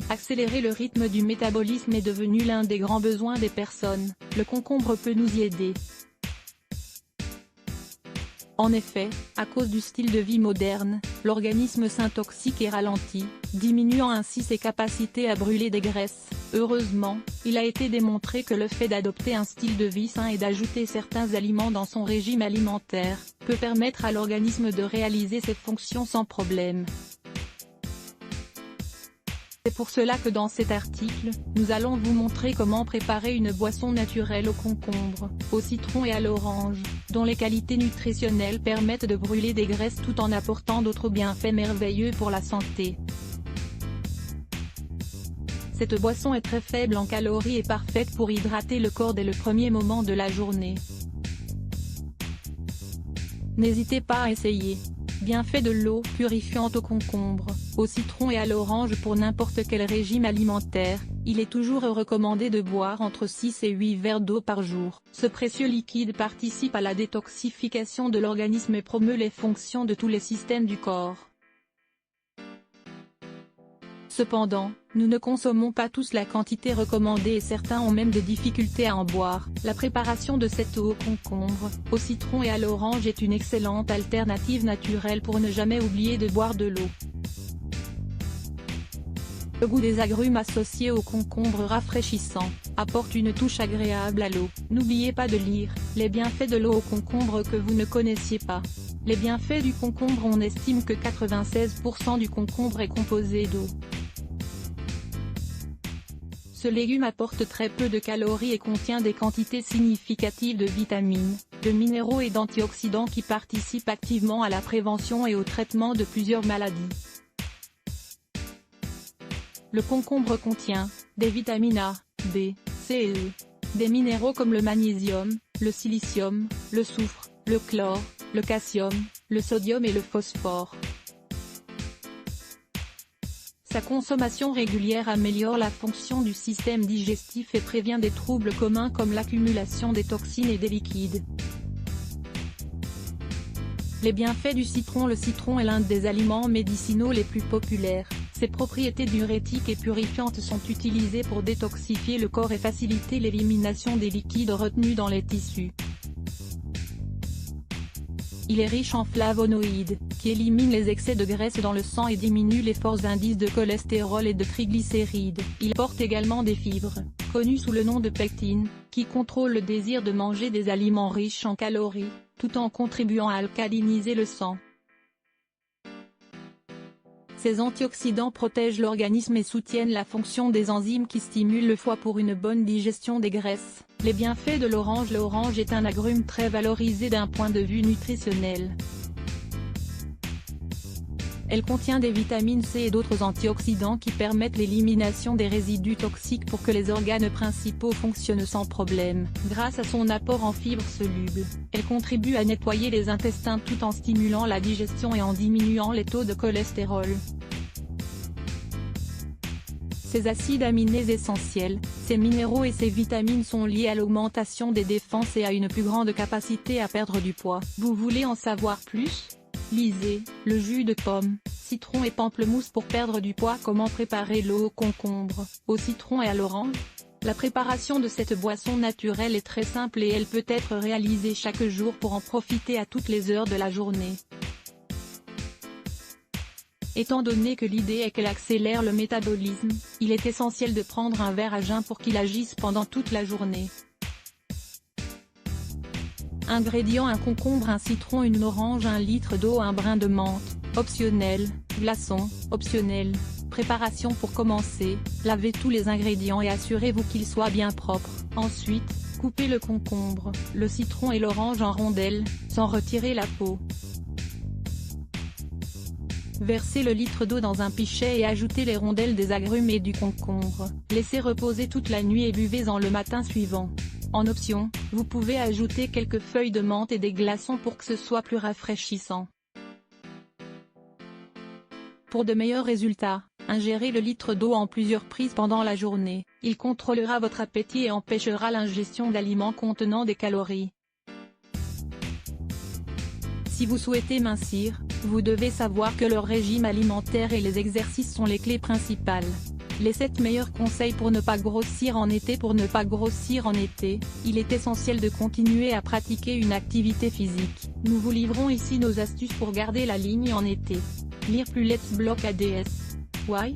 Accélérer le rythme du métabolisme est devenu l'un des grands besoins des personnes, le concombre peut nous y aider. En effet, à cause du style de vie moderne, l'organisme s'intoxique et ralentit, diminuant ainsi ses capacités à brûler des graisses. Heureusement, il a été démontré que le fait d'adopter un style de vie sain et d'ajouter certains aliments dans son régime alimentaire, peut permettre à l'organisme de réaliser ses fonctions sans problème. C'est pour cela que dans cet article, nous allons vous montrer comment préparer une boisson naturelle au concombre, au citron et à l'orange, dont les qualités nutritionnelles permettent de brûler des graisses tout en apportant d'autres bienfaits merveilleux pour la santé. Cette boisson est très faible en calories et parfaite pour hydrater le corps dès le premier moment de la journée. N'hésitez pas à essayer. Bienfaits de l'eau purifiante au concombre, au citron et à l'orange. Pour n'importe quel régime alimentaire, il est toujours recommandé de boire entre 6 et 8 verres d'eau par jour. Ce précieux liquide participe à la détoxification de l'organisme et promeut les fonctions de tous les systèmes du corps. Cependant, nous ne consommons pas tous la quantité recommandée et certains ont même des difficultés à en boire. La préparation de cette eau au concombre, au citron et à l'orange est une excellente alternative naturelle pour ne jamais oublier de boire de l'eau. Le goût des agrumes associés au concombre rafraîchissant, apporte une touche agréable à l'eau. N'oubliez pas de lire « Les bienfaits de l'eau au concombre » que vous ne connaissiez pas. Les bienfaits du concombre. On estime que 96% du concombre est composé d'eau. Ce légume apporte très peu de calories et contient des quantités significatives de vitamines, de minéraux et d'antioxydants qui participent activement à la prévention et au traitement de plusieurs maladies. Le concombre contient des vitamines A, B, C et E, des minéraux comme le magnésium, le silicium, le soufre, le chlore, le calcium, le sodium et le phosphore. Sa consommation régulière améliore la fonction du système digestif et prévient des troubles communs comme l'accumulation des toxines et des liquides. Les bienfaits du citron. Le citron est l'un des aliments médicinaux les plus populaires. Ses propriétés diurétiques et purifiantes sont utilisées pour détoxifier le corps et faciliter l'élimination des liquides retenus dans les tissus. Il est riche en flavonoïdes, qui éliminent les excès de graisse dans le sang et diminuent les forts indices de cholestérol et de triglycérides. Il porte également des fibres, connues sous le nom de pectine, qui contrôlent le désir de manger des aliments riches en calories, tout en contribuant à alcaliniser le sang. Ces antioxydants protègent l'organisme et soutiennent la fonction des enzymes qui stimulent le foie pour une bonne digestion des graisses. Les bienfaits de l'orange. L'orange est un agrume très valorisé d'un point de vue nutritionnel. Elle contient des vitamines C et d'autres antioxydants qui permettent l'élimination des résidus toxiques pour que les organes principaux fonctionnent sans problème. Grâce à son apport en fibres solubles, elle contribue à nettoyer les intestins tout en stimulant la digestion et en diminuant les taux de cholestérol. Ces acides aminés essentiels, ces minéraux et ces vitamines sont liés à l'augmentation des défenses et à une plus grande capacité à perdre du poids. Vous voulez en savoir plus ? Lisez « Le jus de pomme, citron et pamplemousse pour perdre du poids ». Comment préparer l'eau au concombre, au citron et à l'orange? La préparation de cette boisson naturelle est très simple et elle peut être réalisée chaque jour pour en profiter à toutes les heures de la journée. Étant donné que l'idée est qu'elle accélère le métabolisme, il est essentiel de prendre un verre à jeun pour qu'il agisse pendant toute la journée. Ingrédients: un concombre, un citron, une orange, 1 litre d'eau, un brin de menthe, optionnel, glaçon, optionnel. Préparation: pour commencer, lavez tous les ingrédients et assurez-vous qu'ils soient bien propres. Ensuite, coupez le concombre, le citron et l'orange en rondelles, sans retirer la peau. Versez le litre d'eau dans un pichet et ajoutez les rondelles des agrumes et du concombre. Laissez reposer toute la nuit et buvez-en le matin suivant. En option, vous pouvez ajouter quelques feuilles de menthe et des glaçons pour que ce soit plus rafraîchissant. Pour de meilleurs résultats, ingérez le litre d'eau en plusieurs prises pendant la journée. Il contrôlera votre appétit et empêchera l'ingestion d'aliments contenant des calories. Si vous souhaitez mincir, vous devez savoir que le régime alimentaire et les exercices sont les clés principales. Les 7 meilleurs conseils pour ne pas grossir en été. Pour ne pas grossir en été, il est essentiel de continuer à pratiquer une activité physique. Nous vous livrons ici nos astuces pour garder la ligne en été. Lire plus. Let's block ADS. Why?